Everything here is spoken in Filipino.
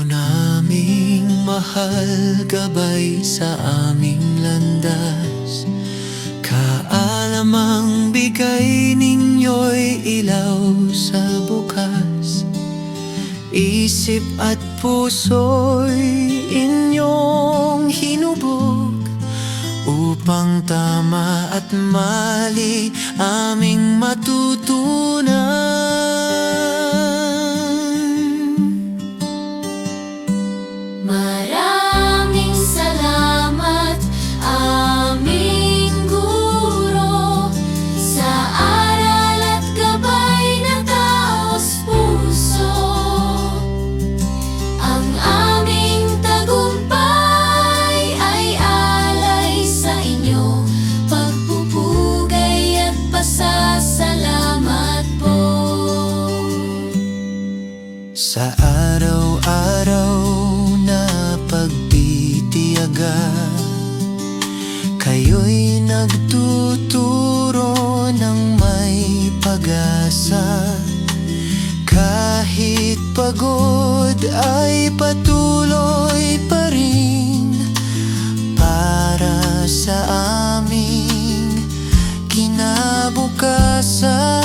naming mahal, gabay sa aming landas. Kaalamang bigay ninyo'y ilaw sa bukas. Isip at puso'y inyong hinubog upang tama at mali aming matutunan. Maraming salamat, aming guro, sa aral at gabay na taos-puso. Ang aming tagumpay ay alay sa inyo, pagpupugay at pasasalamat po. Sa araw-araw na pagtitiyaga, kayo'y nagtuturo ng may pag-asa. Kahit pagod ay patuloy pa rin para sa aming kinabukasan.